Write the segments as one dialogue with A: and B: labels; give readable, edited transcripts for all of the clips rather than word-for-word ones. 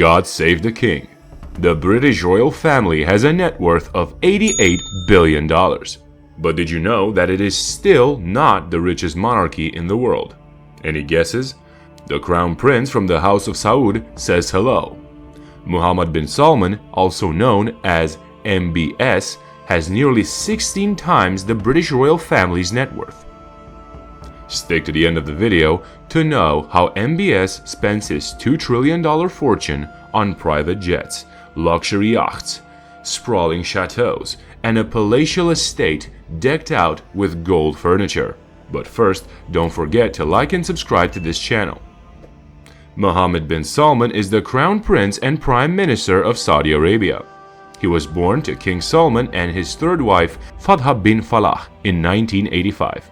A: God save the king. The British royal family has a net worth of $88 billion. But did you know that it is still not the richest monarchy in the world? Any guesses? The Crown Prince from the House of Saud says hello. Mohammed bin Salman, also known as MBS, has nearly 16 times the British royal family's net worth. Stick to the end of the video to know how MBS spends his $2 trillion fortune on private jets, luxury yachts, sprawling chateaus, and a palatial estate decked out with gold furniture. But first, don't forget to like and subscribe to this channel. Mohammed bin Salman is the Crown Prince and Prime Minister of Saudi Arabia. He was born to King Salman and his third wife, Fadha bin Falah, in 1985.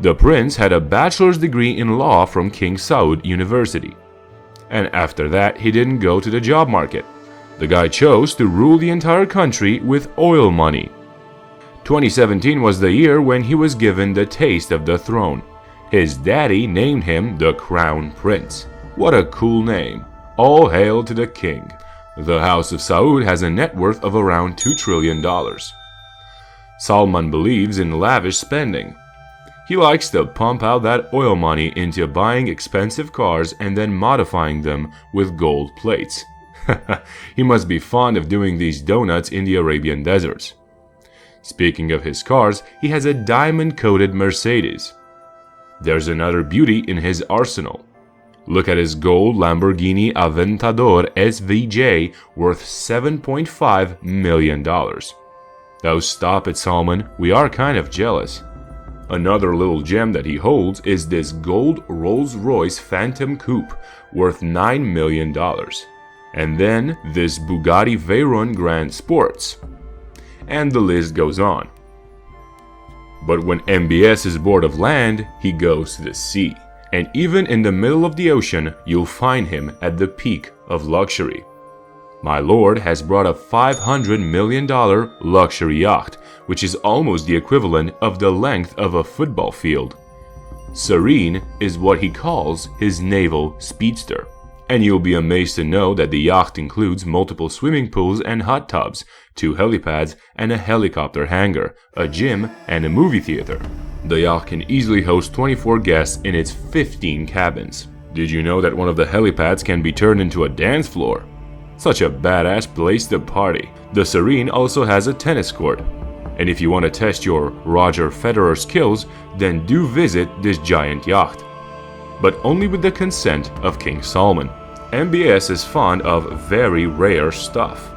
A: The prince had a bachelor's degree in law from King Saud University. And after that, he didn't go to the job market. The guy chose to rule the entire country with oil money. 2017 was the year when he was given the taste of the throne. His daddy named him the Crown Prince. What a cool name. All hail to the king. The House of Saud has a net worth of around $2 trillion. Salman believes in lavish spending. He likes to pump out that oil money into buying expensive cars and then modifying them with gold plates. He must be fond of doing these donuts in the Arabian deserts. Speaking of his cars, he has a diamond-coated Mercedes. There's another beauty in his arsenal. Look at his gold Lamborghini Aventador SVJ worth $7.5 million. Oh, stop it, Salman. We are kind of jealous. Another little gem that he holds is this gold Rolls-Royce Phantom Coupe worth $9 million. And then this Bugatti Veyron Grand Sports. And the list goes on. But when MBS is bored of land, he goes to the sea. And even in the middle of the ocean, you'll find him at the peak of luxury. My lord has brought a $500 million luxury yacht, which is almost the equivalent of the length of a football field. Serene is what he calls his naval speedster. And you'll be amazed to know that the yacht includes multiple swimming pools and hot tubs, 2 helipads, and a helicopter hangar, a gym, and a movie theater. The yacht can easily host 24 guests in its 15 cabins. Did you know that one of the helipads can be turned into a dance floor? Such a badass place to party. The Serene also has a tennis court. And if you want to test your Roger Federer skills, then do visit this giant yacht. But only with the consent of King Salman. MBS is fond of very rare stuff.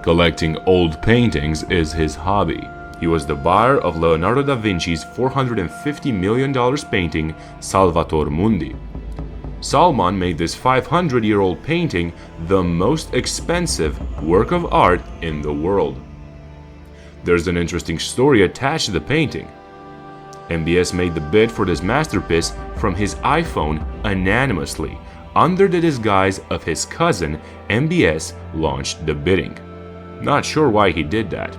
A: Collecting old paintings is his hobby. He was the buyer of Leonardo da Vinci's $450 million painting Salvator Mundi. Salman made this 500-year-old painting the most expensive work of art in the world. There's an interesting story attached to the painting. MBS made the bid for this masterpiece from his iPhone anonymously. Under the disguise of his cousin, MBS launched the bidding. Not sure why he did that.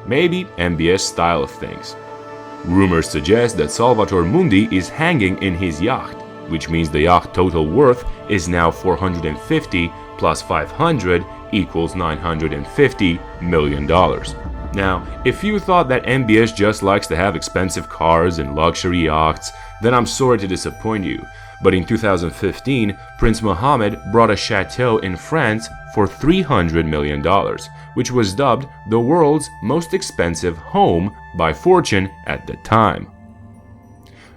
A: Maybe MBS' style of things. Rumors suggest that Salvator Mundi is hanging in his yacht, which means the yacht total worth is now 450 plus 500 equals $950 million. Now, if you thought that MBS just likes to have expensive cars and luxury yachts, then I'm sorry to disappoint you. But in 2015, Prince Mohammed bought a chateau in France for $300 million, which was dubbed the world's most expensive home by Fortune at the time.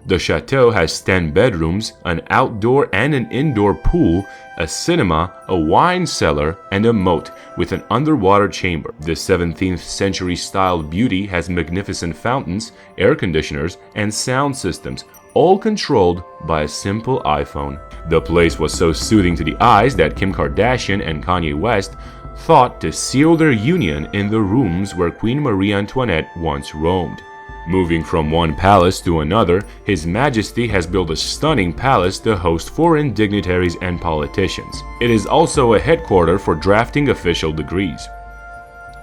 A: The chateau has 10 bedrooms, an outdoor and an indoor pool, a cinema, a wine cellar, and a moat with an underwater chamber. This 17th century styled beauty has magnificent fountains, air conditioners, and sound systems, all controlled by a simple iPhone. The place was so soothing to the eyes that Kim Kardashian and Kanye West thought to seal their union in the rooms where Queen Marie Antoinette once roamed. Moving from one palace to another, His Majesty has built a stunning palace to host foreign dignitaries and politicians. It is also a headquarters for drafting official decrees.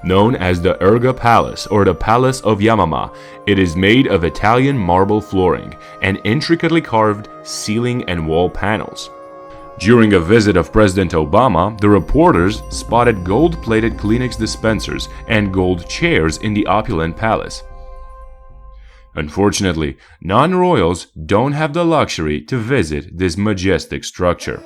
A: Known as the Erga Palace or the Palace of Yamama, it is made of Italian marble flooring and intricately carved ceiling and wall panels. During a visit of President Obama, the reporters spotted gold-plated Kleenex dispensers and gold chairs in the opulent palace. Unfortunately, non-royals don't have the luxury to visit this majestic structure.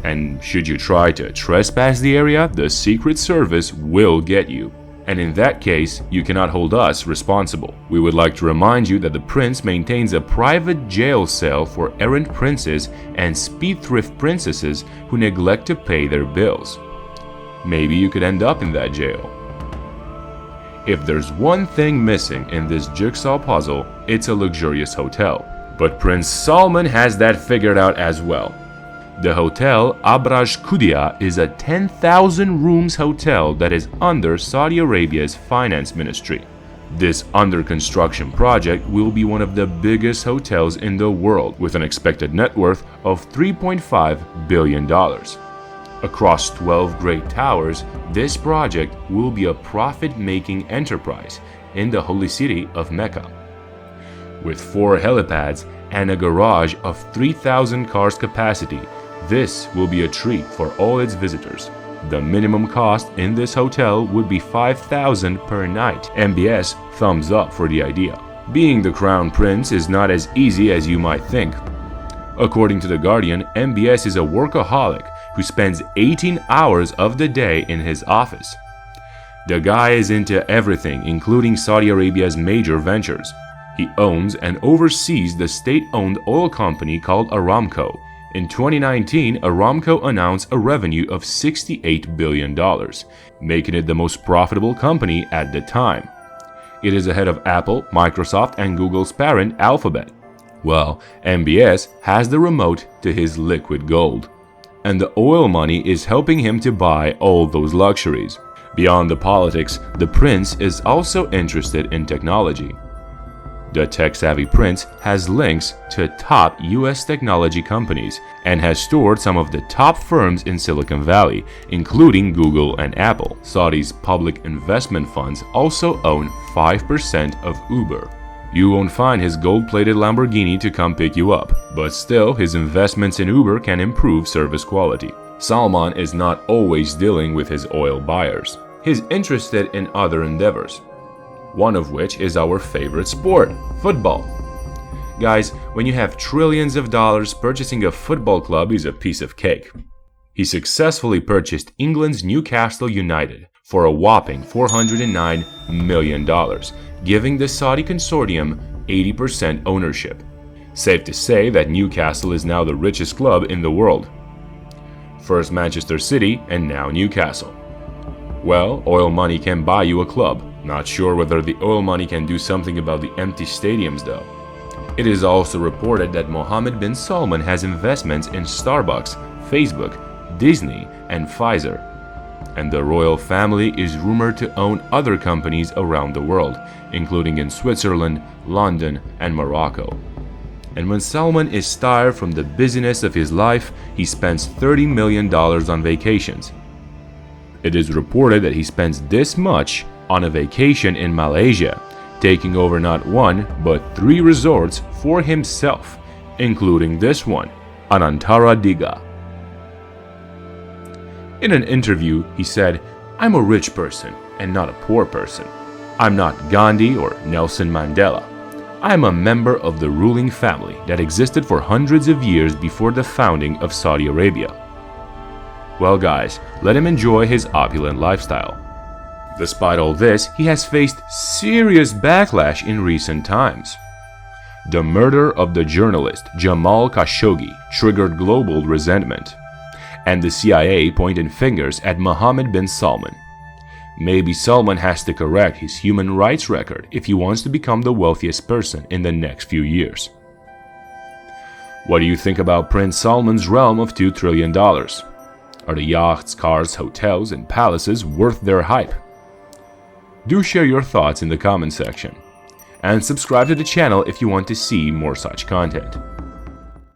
A: And should you try to trespass the area, the Secret Service will get you. And in that case, you cannot hold us responsible. We would like to remind you that the prince maintains a private jail cell for errant princes and spendthrift princesses who neglect to pay their bills. Maybe you could end up in that jail. If there's one thing missing in this jigsaw puzzle, it's a luxurious hotel. But Prince Salman has that figured out as well. The Hotel Abraj Kudia is a 10,000 rooms hotel that is under Saudi Arabia's finance ministry. This under construction project will be one of the biggest hotels in the world, with an expected net worth of $3.5 billion. Across 12 great towers, this project will be a profit-making enterprise in the holy city of Mecca. With 4 helipads and a garage of 3,000 cars capacity, this will be a treat for all its visitors. The minimum cost in this hotel would be $5,000 per night. MBS thumbs up for the idea. Being the crown prince is not as easy as you might think. According to The Guardian, MBS is a workaholic who spends 18 hours of the day in his office. The guy is into everything, including Saudi Arabia's major ventures. He owns and oversees the state-owned oil company called Aramco. In 2019, Aramco announced a revenue of $68 billion, making it the most profitable company at the time. It is ahead of Apple, Microsoft, and Google's parent, Alphabet. Well, MBS has the remote to his liquid gold. And the oil money is helping him to buy all those luxuries. Beyond the politics, the prince is also interested in technology. The tech-savvy prince has links to top US technology companies and has stored some of the top firms in Silicon Valley, including Google and Apple. Saudi's public investment funds also own 5% of Uber. You won't find his gold-plated Lamborghini to come pick you up, but still his investments in Uber can improve service quality. Salman is not always dealing with his oil buyers. He's interested in other endeavors, one of which is our favorite sport, football. Guys, when you have trillions of dollars, purchasing a football club is a piece of cake. He successfully purchased England's Newcastle United for a whopping $409 million, giving the Saudi consortium 80% ownership. Safe to say that Newcastle is now the richest club in the world. First Manchester City and now Newcastle. Well, oil money can buy you a club. Not sure whether the oil money can do something about the empty stadiums though. It is also reported that Mohammed bin Salman has investments in Starbucks, Facebook, Disney, and Pfizer. And the royal family is rumored to own other companies around the world, including in Switzerland, London, and Morocco. And when Salman is tired from the busyness of his life, he spends $30 million on vacations. It is reported that he spends this much on a vacation in Malaysia, taking over not 1 but 3 resorts for himself, including this one, Anantara Digha. In an interview, he said, "I'm a rich person and not a poor person. I'm not Gandhi or Nelson Mandela. I'm a member of the ruling family that existed for hundreds of years before the founding of Saudi Arabia." Well guys, let him enjoy his opulent lifestyle. Despite all this, he has faced serious backlash in recent times. The murder of the journalist Jamal Khashoggi triggered global resentment, and the CIA pointed fingers at Mohammed bin Salman. Maybe Salman has to correct his human rights record if he wants to become the wealthiest person in the next few years. What do you think about Prince Salman's realm of $2 trillion? Are the yachts, cars, hotels, and palaces worth their hype? Do share your thoughts in the comment section. And subscribe to the channel if you want to see more such content.